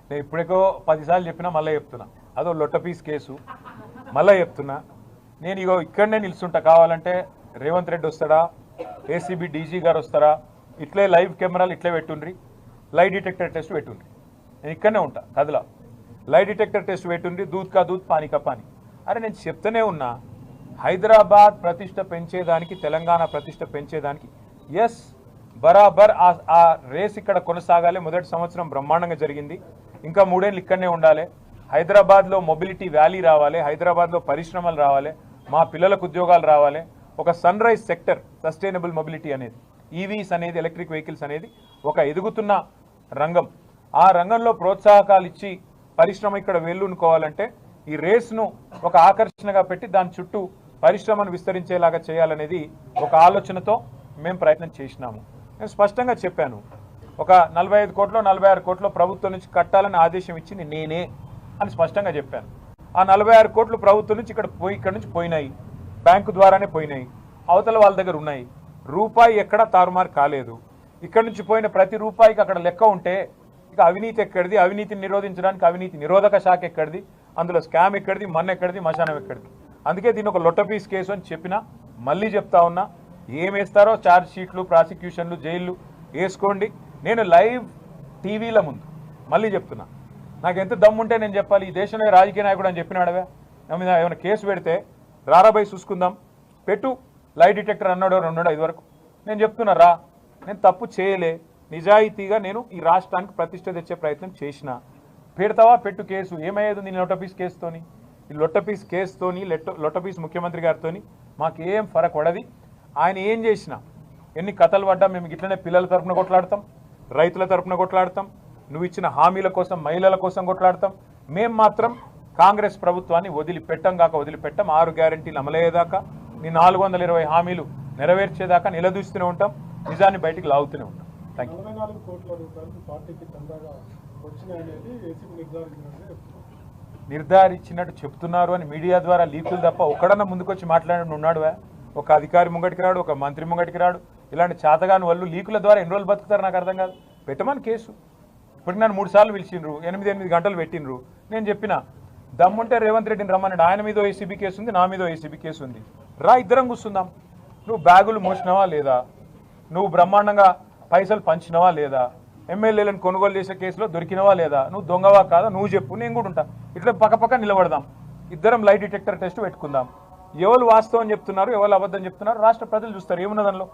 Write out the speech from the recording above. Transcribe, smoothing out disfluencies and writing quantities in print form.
నేను ఇప్పుడేకో 10 సార్లు చెప్పినా మళ్ళీ చెప్తున్నా, అదో లొట్ట పీస్ కేసు మళ్ళీ చెప్తున్నా. నేను ఇగో ఇక్కడనే నిలుస్తుంటా, కావాలంటే రేవంత్ రెడ్డి వస్తాడా, ఏసీబీ డీజీ గారు వస్తారా, ఇట్లే లైవ్ కెమెరాలు ఇట్లే పెట్టుండ్రి, లై డిటెక్టర్ టెస్ట్ పెట్టుండ్రి, నేను ఇక్కడనే ఉంటా కదలా. లై డిటెక్టర్ టెస్ట్ పెట్టుండ్రి, దూద్ కా దూద్ పానీ కా పానీ. అరే నేను చెప్తూనే ఉన్నా, హైదరాబాద్ ప్రతిష్ట పెంచేదానికి, తెలంగాణ ప్రతిష్ట పెంచేదానికి ఎస్ బరాబర్ ఆ రేస్ ఇక్కడ కొనసాగాలి. మొదటి సంవత్సరం బ్రహ్మాండంగా జరిగింది, ఇంకా 3 ఏళ్ళు ఇక్కడనే ఉండాలి. హైదరాబాద్లో మొబిలిటీ వ్యాలీ రావాలి, హైదరాబాద్లో పరిశ్రమలు రావాలి, మా పిల్లలకు ఉద్యోగాలు రావాలి. ఒక sunrise sector, sustainable mobility అనేది, ఈవీస్ అనేది, ఎలక్ట్రిక్ వెహికల్స్ అనేది ఒక ఎదుగుతున్న రంగం. ఆ రంగంలో ప్రోత్సాహకాలు ఇచ్చి పరిశ్రమ ఇక్కడ వెల్లునుకోవాలంటే ఈ రేస్ను ఒక ఆకర్షణగా పెట్టి దాని చుట్టూ పరిశ్రమను విస్తరించేలాగా చేయాలనేది ఒక ఆలోచనతో మేము ప్రయత్నం చేసినాము. నేను స్పష్టంగా చెప్పాను, ఒక 45 కోట్లో 46 కోట్లో ప్రభుత్వం నుంచి కట్టాలని ఆదేశం ఇచ్చింది నేనే అని స్పష్టంగా చెప్పాను. ఆ 46 కోట్లు ప్రభుత్వం నుంచి ఇక్కడ నుంచి పోయినాయి, బ్యాంకు ద్వారానే పోయినాయి, అవతల వాళ్ళ దగ్గర ఉన్నాయి. రూపాయి ఎక్కడా తారుమారు కాలేదు. ఇక్కడ నుంచి పోయిన ప్రతి రూపాయికి అక్కడ లెక్క ఉంటే ఇక అవినీతి ఎక్కడిది, అవినీతిని నిరోధించడానికి అవినీతి నిరోధక శాఖ ఎక్కడిది, అందులో స్కామ్ ఎక్కడిది, మన్ను ఎక్కడిది, మశానం ఎక్కడిది. అందుకే దీన్ని ఒక లొట్టపీస్ కేసు అని చెప్పినా, మళ్ళీ చెప్తా ఉన్నా, ఏం వేస్తారో ఛార్జ్ షీట్లు, ప్రాసిక్యూషన్లు, జైళ్ళు వేసుకోండి. నేను లైవ్ టీవీల ముందు మళ్ళీ చెప్తున్నా, నాకు ఎంత దమ్ముంటే నేను చెప్పాలి. ఈ దేశంలో రాజకీయ నాయకుడు అని చెప్పినాడవే, నా మీద ఏమైనా కేసు పెడితే రారాబాయి చూసుకుందాం, పెట్టు లై డిటెక్టర్ అన్నాడు 2 వరకు. నేను చెప్తున్నా రా, నేను తప్పు చేయలే, నిజాయితీగా నేను ఈ రాష్ట్రానికి ప్రతిష్ట తెచ్చే ప్రయత్నం చేసిన. పెడతావా పెట్టు కేసు, ఏమయ్యేది నీ లొట్టపీస్ కేసుతోని? ఈ లొట్టపీస్ కేసుతోని, లొట్టపీస్ ముఖ్యమంత్రి గారితోని మాకేం ఫరక్ పడది. ఆయన ఏం చేసినా, ఎన్ని కథలు పడ్డా మేము ఇట్లనే పిల్లల తరపున కొట్లాడతాం, రైతుల తరపున కొట్లాడతాం, నువ్వు ఇచ్చిన హామీల కోసం, మహిళల కోసం కొట్లాడతాం. మేము మాత్రం కాంగ్రెస్ ప్రభుత్వాన్ని వదిలిపెట్టం కాక వదిలిపెట్టం. 6 గ్యారెంటీలు అమలయ్యేదాకా, నీ 420 హామీలు నెరవేర్చేదాకా నిలదూస్తూనే ఉంటాం, నిజాన్ని బయటికి లాగుతూనే ఉంటాం. Thank you. 44 కోట్ల రూపాయలు పార్టీకి చందాగా వచ్చినాయనేది ఏసీబీ నిర్ధారించినట్టు చెప్తున్నారు అని మీడియా ద్వారా లీకులు తప్ప ఒక్కడన్నా ముందుకొచ్చి మాట్లాడి ఉన్నాడు. ఒక అధికారి ముంగటికి రాడు, ఒక మంత్రి ముంగటికి రాడు. ఇలాంటి చేతగాని వాళ్ళు లీకుల ద్వారా ఎన్ని రోజులు బతుకుతారు నాకు అర్థం కాదు. పెట్టమని కేసు. ఇప్పటికి నన్ను 3 సార్లు పిలిచిండ్రు, 8 గంటలు పెట్టిండ్రు. నేను చెప్పిన దమ్ముంటే రేవంత్ రెడ్డిని రమ్మన్నాడు, ఆయన మీద ఏసీబీ కేసు ఉంది, నా మీద ఏసీబీ కేసు ఉంది, రా ఇద్దరం కూర్చుందాం. నువ్వు బ్యాగులు మోసినవా లేదా, నువ్వు బ్రహ్మాండంగా పైసలు పంచినవా లేదా, ఎమ్మెల్యేలను కొనుగోలు చేసే కేసులో దొరికినవా లేదా, నువ్వు దొంగవా కాదా నువ్వు చెప్పు, నేను కూడా ఉంటా. ఇట్లా పక్క నిలబడదాం, ఇద్దరం లై డిటెక్టర్ టెస్ట్ పెట్టుకుందాం. ఎవరు వాస్తవం చెప్తున్నారు, ఎవరు అబద్ధం చెప్తున్నారు రాష్ట్ర ప్రజలు చూస్తారు. ఏమున్న దానిలో